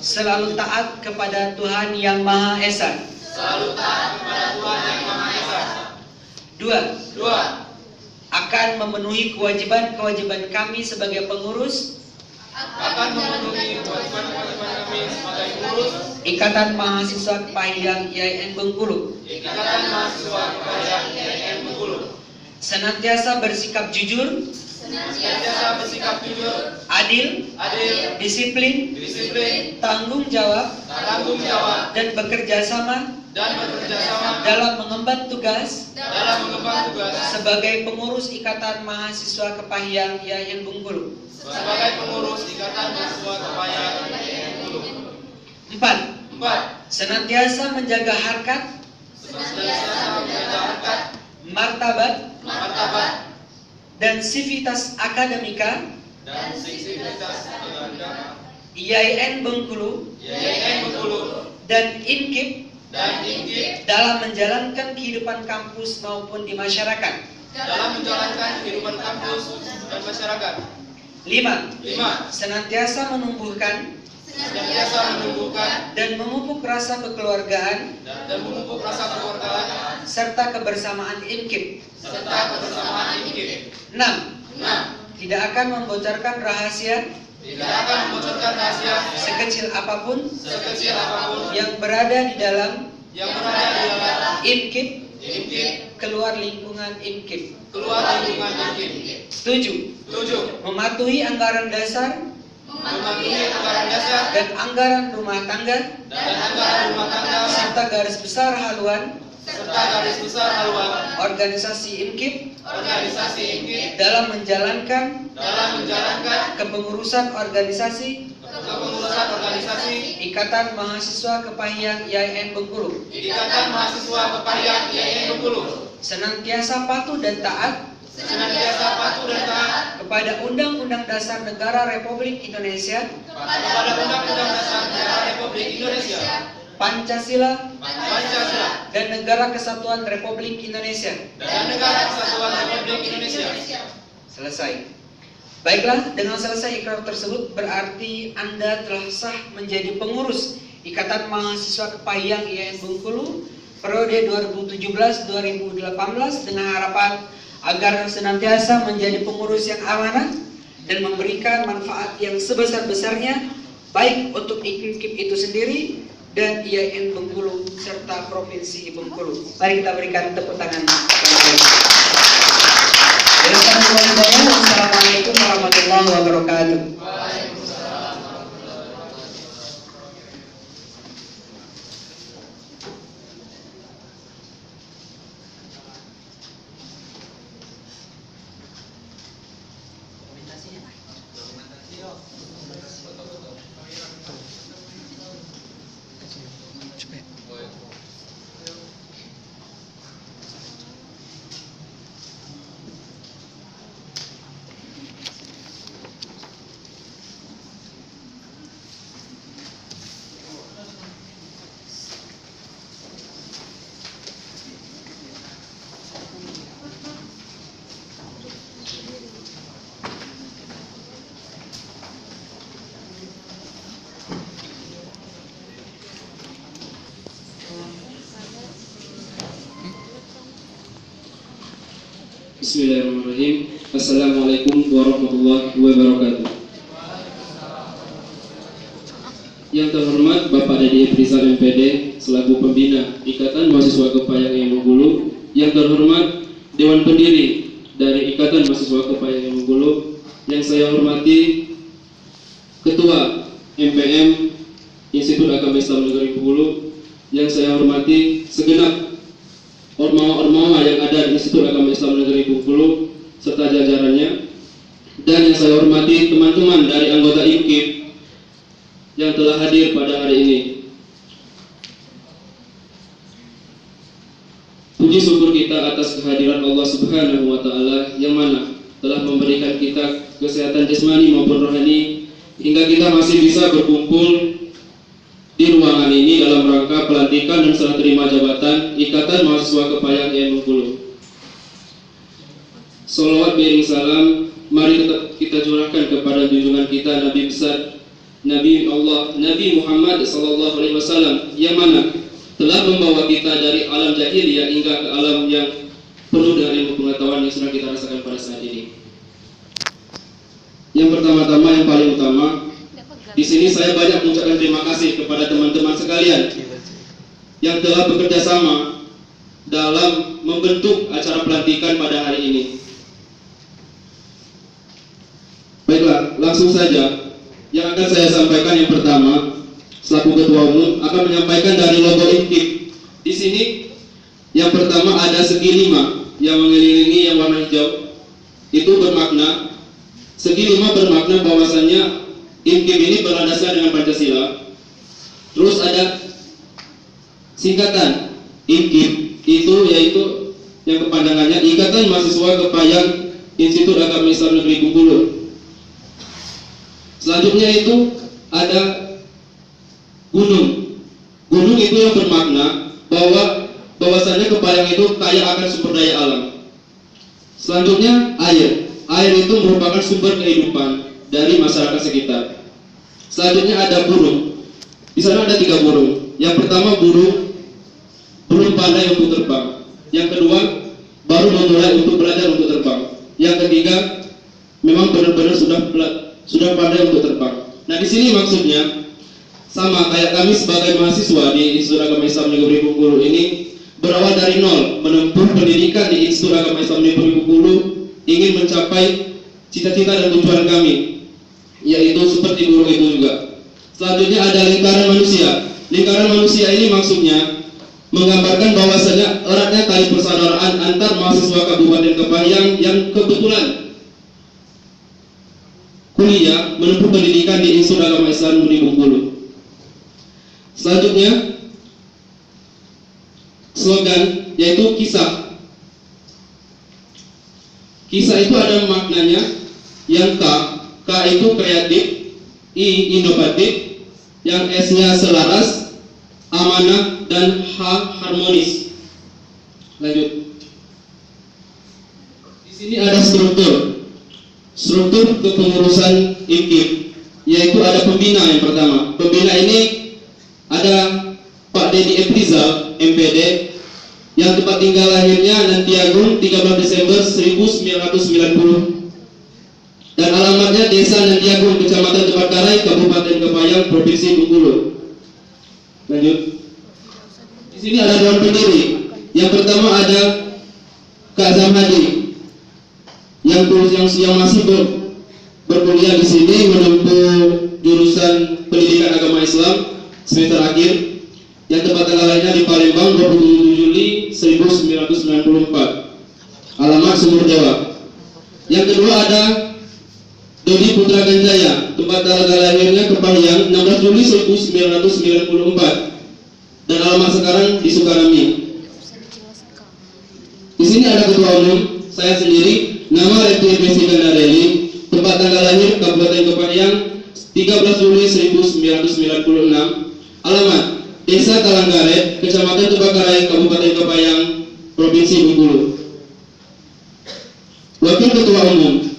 Selalu taat kepada Tuhan Yang Maha Esa. 2. Akan memenuhi kewajiban-kewajiban kami sebagai pengurus Ikatan Mahasiswa Kepahyang IAIN Bengkulu. Senantiasa bersikap jujur, adil, disiplin, tanggung jawab, dan bekerja sama dalam mengemban tugas sebagai pengurus Ikatan Mahasiswa Kepahyang IAIN Bengkulu. 4. Senantiasa menjaga harkat, martabat, dan sivitas akademika IAIN Bengkulu dan IMKIP dalam menjalankan kehidupan kampus maupun di masyarakat. 5. Senantiasa menumbuhkan dan memupuk rasa kekeluargaan serta kebersamaan IMKIP. 6. Tidak akan membocorkan rahasia sekecil apapun yang berada di dalam IMKIP keluar lingkungan IMKIP. 7. Mematuhi anggaran dasar dan anggaran rumah tangga serta garis besar haluan organisasi IMKIP dalam menjalankan kepengurusan organisasi Ikatan Mahasiswa Kepahyang IAIN Bengkulu. Senantiasa patuh dan taat kepada Undang-Undang Dasar Negara Republik Indonesia, Pancasila, dan Negara Kesatuan Republik Indonesia. Selesai. Baiklah, dengan selesai ikrar tersebut berarti Anda telah sah menjadi pengurus Ikatan Mahasiswa Kepahyang IAIN Bengkulu periode 2017-2018 dengan harapan agar senantiasa menjadi pengurus yang amanah dan memberikan manfaat yang sebesar-besarnya baik untuk IKIP itu sendiri dan IAIN Bengkulu serta Provinsi Bengkulu. Mari kita berikan tepuk tangan. Assalamualaikum warahmatullahi wabarakatuh. Bismillahirrahmanirrahim. Assalamualaikum warahmatullahi wabarakatuh. Yang terhormat Bapak Dedi Efrizal MPD selaku pembina Ikatan Mahasiswa Kepayang yang Bengkulu, yang terhormat Dewan Pendiri dari Ikatan Mahasiswa Kepayang yang Bengkulu, yang saya hormati Ketua MPM Institut Agama Islam Negeri Bengkulu, yang saya hormati segenap ormawa-ormawa yang ada di Institut Agama Islam Negeri Bengkulu serta jajarannya, dan yang saya hormati teman-teman dari anggota IKIP yang telah hadir pada hari ini. Puji syukur kita atas kehadiran Allah Subhanahu wa Ta'ala yang mana telah memberikan kita kesehatan jasmani maupun rohani hingga kita masih bisa berkumpul di ruangan ini dalam rangka pelantikan dan serah terima jabatan Ikatan Mahasiswa Kepayang IAIN Bengkulu. Sholawat beriring salam mari tetap kita curahkan kepada junjungan kita Nabi besar Nabi Allah Nabi Muhammad SAW yang mana telah membawa kita dari alam jahiliyah hingga ke alam yang penuh dengan ilmu pengetahuan yang sedang kita rasakan pada saat ini. Yang pertama-tama, yang paling utama, di sini saya banyak mengucapkan terima kasih kepada teman-teman sekalian yang telah bekerja sama dalam membentuk acara pelantikan pada hari ini. Baiklah, langsung saja. Yang akan saya sampaikan yang pertama, selaku Ketua Umum akan menyampaikan dari logo IKIP. Di sini yang pertama ada segi 5 yang mengelilingi yang warna hijau. Itu bermakna, segi 5 bermakna bahwasannya IKIP ini berlandaskan dengan Pancasila. Terus ada singkatan IKIP, itu yaitu yang kepanjangannya Ikatan Mahasiswa Kepayang Institut Agama Islam Negeri Bengkulu. Selanjutnya itu ada gunung. Gunung itu yang bermakna bahwasannya Kepayang itu kaya akan sumber daya alam. Selanjutnya air. Air itu merupakan sumber kehidupan dari masyarakat sekitar. Selanjutnya ada burung. Di sana ada 3 burung. Yang pertama burung pandai untuk terbang. Yang kedua baru memulai untuk belajar untuk terbang. Yang ketiga memang benar-benar sudah pandai untuk terbang. Nah di sini maksudnya sama kayak kami sebagai mahasiswa di Institut Agama Islam Negeri Bengkulu ini berawal dari nol, menempuh pendidikan di Institut Agama Islam Negeri Bengkulu, ingin mencapai cita-cita dan tujuan kami, yaitu seperti burung itu juga. Selanjutnya ada lingkaran manusia. Lingkaran manusia ini maksudnya menggambarkan bahwasanya eratnya tali persaudaraan antar mahasiswa Kabupaten Kepayang yang kebetulan kuliah menempuh pendidikan di Institut Agama Islam Negeri Bengkulu. Selanjutnya slogan yaitu kisah. Kisah itu ada maknanya yang K itu kreatif, I inovatif, yang S-nya selaras, amanah, dan H harmonis. Lanjut. Di sini ada struktur kepengurusan IKIP, yaitu ada pembina yang pertama. Pembina ini ada Pak Dedi Efrizal MPD yang tempat tinggal lahirnya Nantiagung 13 Desember 1990. dan alamatnya Desa Nandiagung, Kecamatan Tepatkarai, Kabupaten Kepayang, Provinsi Bengkulu. Lanjut. Di sini ada dewan pendiri. Yang pertama ada Kak Zamhadi yang masih berkuliah di sini menempuh jurusan Pendidikan Agama Islam semester akhir, yang tempat tanggal lainnya di Palembang 27 Juli 1994. Alamat Sumur Dewa. Yang kedua ada Dodi Putra Ganjaya, tempat tanggal lahirnya Kepayang 16 Juli 1994 dan alamat sekarang di Sukarami. Di sini ada ketua umum, saya sendiri, nama Repti Besi Gandareli, tempat tanggal lahir Kabupaten Kepayang 13 Juli 1996, alamat Desa Talanggaret, Kecamatan Tepatkarai, Kabupaten Kepayang, Provinsi Bengkulu. Wakil Ketua Umum.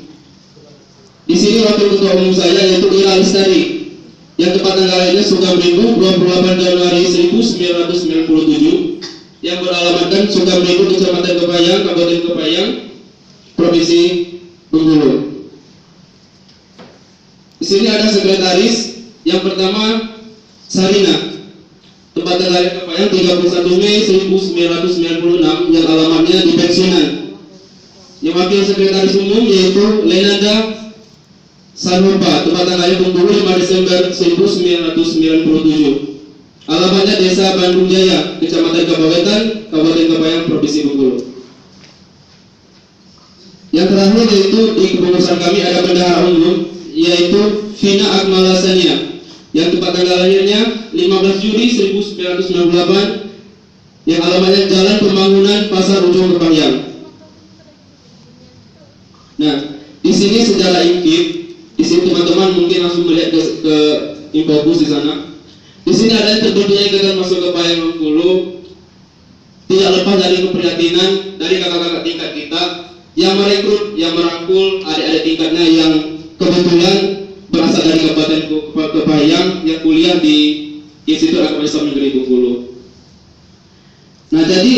Di sini wakil ketua umum saya yaitu Ira Lestari, yang tempat tanggal lahirnya Sukamringgu 28 Januari 1997, yang beralamatkan Sukamringgu, Kecamatan Kepayang, Kabupaten Kepayang, Provinsi Bengkulu. Di sini ada sekretaris. Yang pertama Sarina, tempat tanggal lahir Kepayang 31 Mei 1996, yang alamatnya di pensiunan. Yang wakil sekretaris umum yaitu Lenanda Sanurpa, tempat tanggal lahir Bengkulu 5 Desember 1997. Alamatnya Desa Bandung Jaya, Kecamatan Kabawetan, Kabupaten Kepayang, Provinsi Bengkulu. Yang terakhir yaitu di kepengurusan kami ada bendahara umum yaitu Vina Akmala Sania, yang tempat tanggal lahirnya 15 Juli 1998, yang alamatnya Jalan Pembangunan Pasar Ujung Kepayang. Nah, di sini sejarah IMKIP. Di sini teman-teman mungkin langsung melihat ke infobus di sana. Di sini ada yang terbentuknya Ikatan Masuk Kepayang Bengkulu tidak lepas dari keprihatinan dari kakak-kakak tingkat kita yang merekrut, yang merangkul adik-adik tingkatnya yang kebetulan berasal dari Kabupaten Kepayang yang kuliah di Institut Agama Islam Negeri Bengkulu. Nah, jadi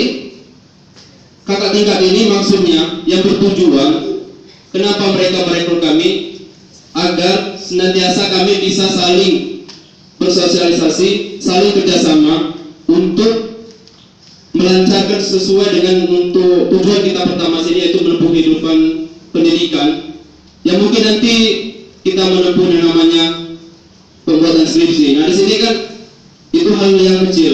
kakak tingkat ini maksudnya yang bertujuan kenapa mereka merekrut kami agar senantiasa kami bisa saling bersosialisasi, saling kerjasama untuk melancarkan sesuai dengan untuk tujuan kita pertama sini, yaitu menempuh kehidupan pendidikan yang mungkin nanti kita menempuh yang namanya pembuatan skripsi. Nah, di sini kan itu hal yang kecil.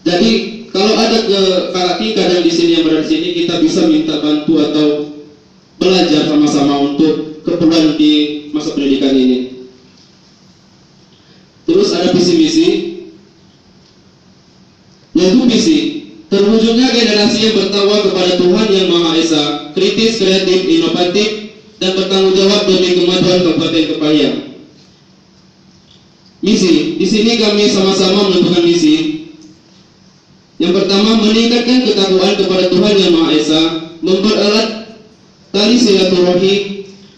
Jadi kalau ada kakak tingkat yang di sini yang berada di sini, kita bisa minta bantu atau belajar sama-sama untuk keperluan di masa pendidikan ini. Terus ada visi misi, yaitu visi terwujudnya generasi yang bertakwa kepada Tuhan Yang Maha Esa, kritis, kreatif, inovatif, dan bertanggung jawab demi kemajuan Kabupaten Kepayang. Misi, di sini kami sama-sama menentukan misi. Yang pertama, meningkatkan ketakwaan kepada Tuhan Yang Maha Esa, mempererat tali silaturahim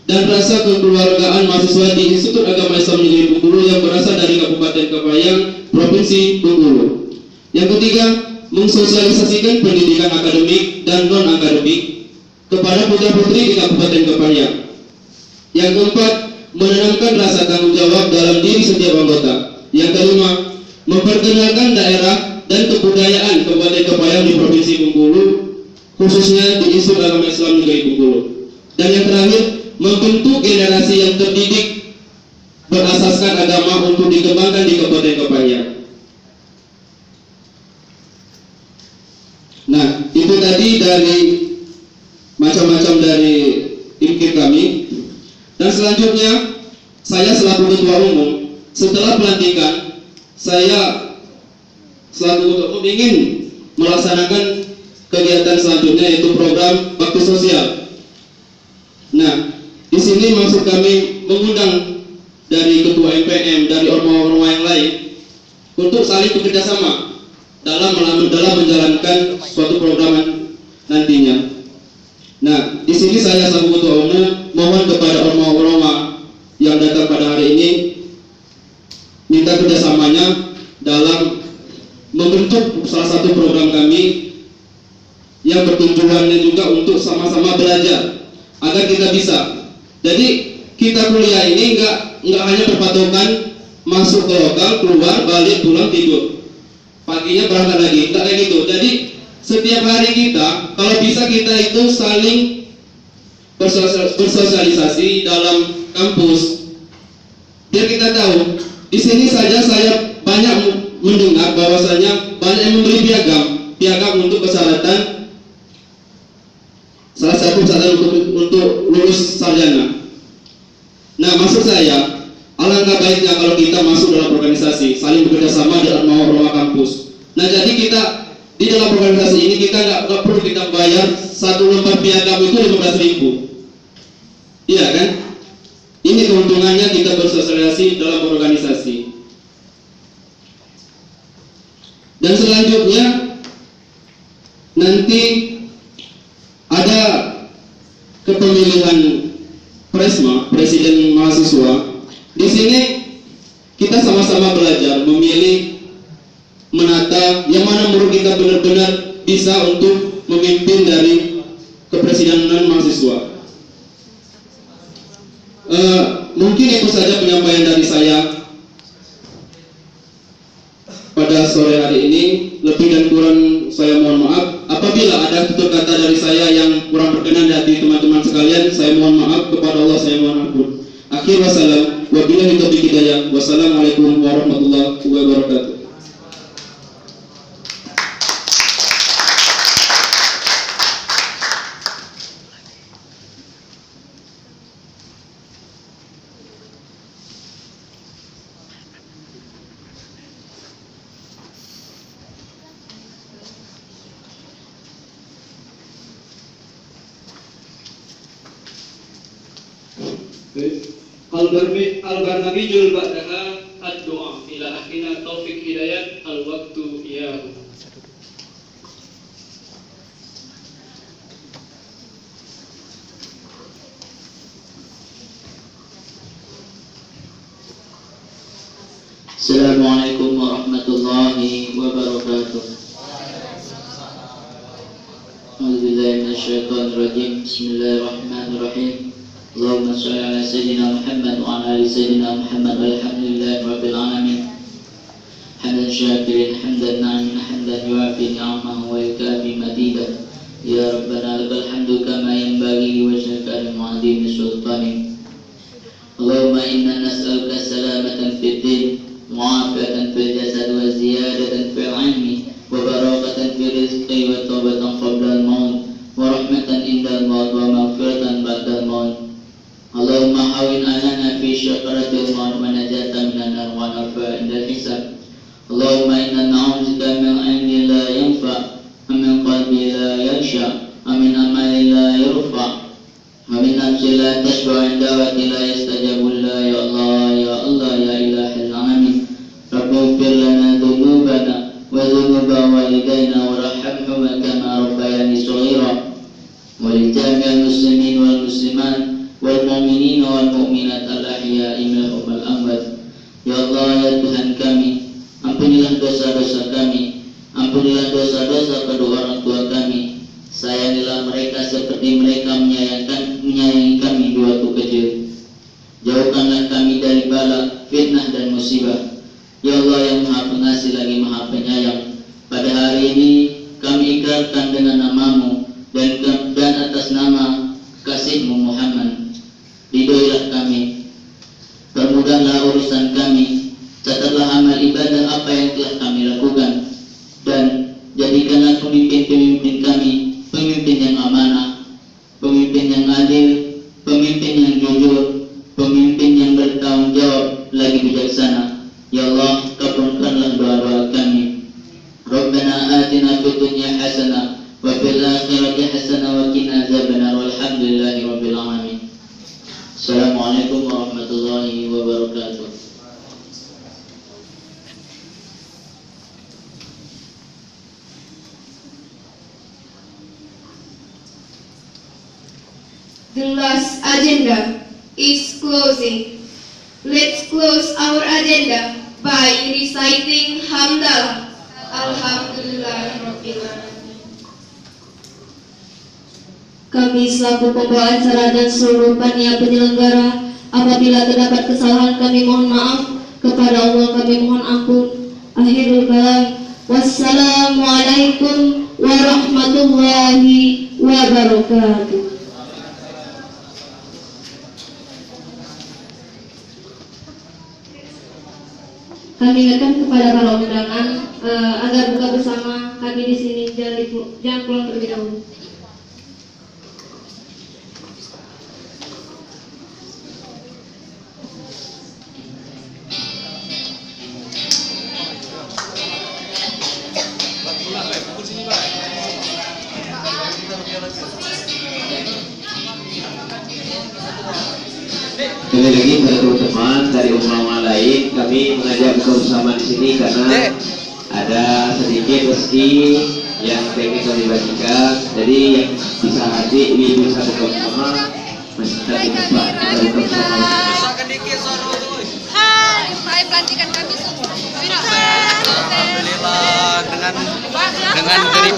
dan rasa kekeluargaan mahasiswa di Institut Agama Islam Negeri Bengkulu yang berasal dari Kabupaten Kepayang, Provinsi Bengkulu. Yang ketiga, mensosialisasikan pendidikan akademik dan non-akademik kepada putra-putri di Kabupaten Kepayang. Yang keempat, menanamkan rasa tanggung jawab dalam diri setiap anggota. Yang kelima, memperkenalkan daerah dan kebudayaan Kabupaten Kepayang di Provinsi Bengkulu, khususnya di Institut Agama Islam Negeri Bengkulu. Dan yang terakhir, membentuk generasi yang terdidik berasaskan agama untuk dikembangkan di Kabupaten Kepayang. Nah, itu tadi dari macam-macam dari IMKIP kami. Dan selanjutnya, saya selaku ketua umum, setelah pelantikan, saya selaku ketua umum ingin melaksanakan kegiatan selanjutnya, yaitu program bakti sosial. Nah, di sini maksud kami mengundang dari ketua MPM, dari orma-orma yang lain untuk saling bekerjasama dalam menjalankan suatu program nantinya. Nah, di sini saya selaku ketua umum mohon kepada orma-orma yang datang pada hari ini minta kerjasamanya dalam membentuk salah satu program kami yang bertujuannya juga untuk sama-sama belajar agar kita bisa Jadi kita kuliah ini nggak hanya berpatokan masuk ke lokal, keluar, balik, pulang, tidur. Paginya berangkat lagi, nggak kayak gitu. Jadi setiap hari kita, kalau bisa kita itu saling bersosialisasi dalam kampus. Biar kita tahu, di sini saja saya banyak mendengar bahwasanya banyak yang membeli piagam untuk persyaratan, salah satu persyaratan untuk lulus sarjana. Nah, maksud saya, alangkah baiknya kalau kita masuk dalam organisasi, saling bekerja sama dalam rumah kampus. Nah, jadi kita di dalam organisasi ini kita nggak perlu kita bayar satu lembar piagam itu 15.000. Iya kan? Ini keuntungannya kita bersosialisasi dalam organisasi. Dan selanjutnya nanti ada kepemilihan Presma, Presiden Mahasiswa. Di sini kita sama-sama belajar memilih, menata yang mana menurut kita benar-benar bisa untuk memimpin dari kepresidenan mahasiswa. Mungkin itu saja penyampaian dari saya pada sore hari ini. Lebih dan kurang saya mohon maaf. Apabila ada tutur kata dari saya yang kurang berkenan di hati teman-teman sekalian, saya mohon maaf. Kepada Allah saya mohon ampun. Akhir wassalam. Wabillahi taufiq hidayah. Wassalamualaikum warahmatullahi wabarakatuh. Al-Barnabijul ba'daha ad-du'a ila akhina taufiq hidayat al-waktu iyahu. Assalamualaikum warahmatullahi wabarakatuh. A'udzubillahi minasyaitonir rajim. Bismillahirrahmanirrahim. Allahumma shalli ala sayyidina Muhammad wa ala ali sayyidina Muhammad walhamdulillahi rabbil alamin. Hamdan syakirin hamdan na'imin hamdan yuafi ni'amahu wa yukafi madidah. Ya Rabbana lakal hamdu kama yanbaghi li wajhika al-mu'adzimi sultanik. Allahumma inna nas'aluka salamatan fid din, mu'afatan fil jasad wa ziyadatan fil 'ilmi wa barakatan fil rizqi wa tawbatan qabla al-maut wa rahmatan inda al-maut wa maghfiratan ba'da al-maut. Allahumma hawin alana fi syakaratil maut wa najatan minan nar wa narfa indal hisab. Allahumma inna na'udzubika min 'ilmin la yanfa' wa min qalbin la yakhsha wa min amalin la yurfa' wa min nafsin la tashba' 'inda da'wati la yastajabu la. Ya Allah ya Allah ya ilahil alamin. Rabbighfir lana dhunubana wa dhunuba walidayna warhamhuma kama rabbayani shaghira wa li jami'il muslimin wal muslimat wal mu'minin wal mu'minat al-ahya'i minhum wal amwat. Ya Allah ya Tuhan kami, ampunilah dosa-dosa kami, ampunilah dosa-dosa kedua orang tua kami, sayangilah mereka seperti mereka menyayangi kami di waktu kecil. Jauhkanlah kami dari bala, fitnah dan musibah. Ya Allah yang Maha Pengasih lagi Maha Penyayang, pada hari ini kami ikrarkan dengan namamu dan atas nama kasihmu Muhammad. Ridhoilah kami, permudahlah urusan kami, catatlah amal ibadah apa yang telah kami lakukan, dan jadikanlah pemimpin-pemimpin kami pemimpin yang amanah, pemimpin yang adil, pemimpin yang jujur, pemimpin yang bertanggung jawab lagi bijaksana. Ya Allah, kabulkanlah doa-doa kami. Rabbana atina fid dunya hasanah wa fil akhirati hasanah wa qina adzabannar. Walhamdulillahi rabbil alamin. Assalamualaikum warahmatullahi wabarakatuh. The last agenda is closing. Let's close our agenda by reciting Hamdalah. Alhamdulillahirabbil alamin. Kami selaku pembawa acara dan seluruh panitia penyelenggara, apabila terdapat kesalahan kami mohon maaf, kepada Allah kami mohon ampun. Akhirul kalam, wassalamualaikum warahmatullahi wabarakatuh. Kami ingatkan kepada para undangan agar buka bersama kami di sini, jangan pulang terlebih dahulu. Sekali lagi pada teman-teman dari ulama lain, kami mengajak buka bersama di sini karena ada sedikit rezeki yang pengen kami bagikan. Jadi yang bisa hadir, bisa buka bersama, masih tadi kita buka bersama. Hai, pelantikan kami semua. Alhamdulillah dengan jerih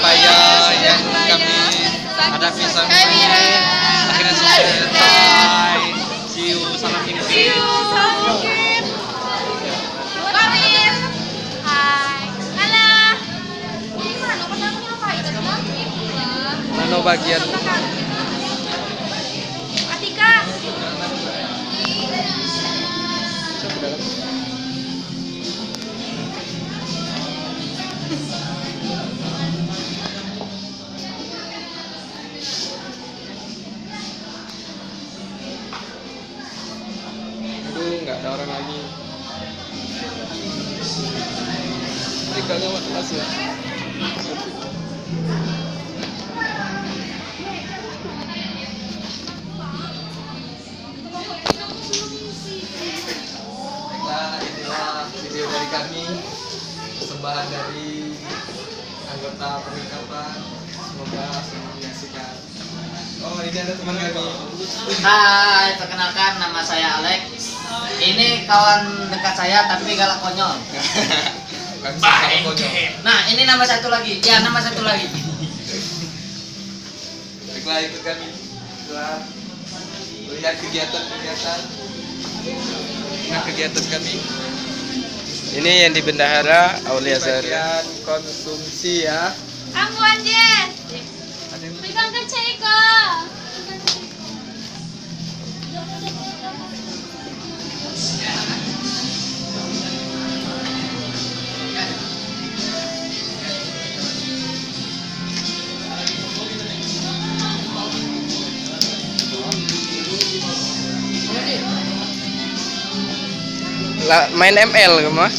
payah yang kami hadapi sampai akhirnya selesai. See you, salam ingin. Baris. Hai. Halo. Ini mana pertama ngapain? Nano bagian. Atika. Nggak ada orang lagi. Tika lewat kelas ya. Baiklah, inilah video dari kami, persembahan dari anggota pengikapan. Semoga semua menyaksikan. Oh, ini ada teman kami. Hai, perkenalkan nama saya Alex. Ini kawan dekat saya tapi galak konyol. Baik. Nah, ini nama satu lagi. Ya, nama satu lagi. Baiklah, ikut kami setelah melihat kegiatan kami. Ini yang di Bendahara Aulia Sari. Bagian konsumsi ya. Kamu Anjes. Pegang kerja Eko. Main ML ke mah?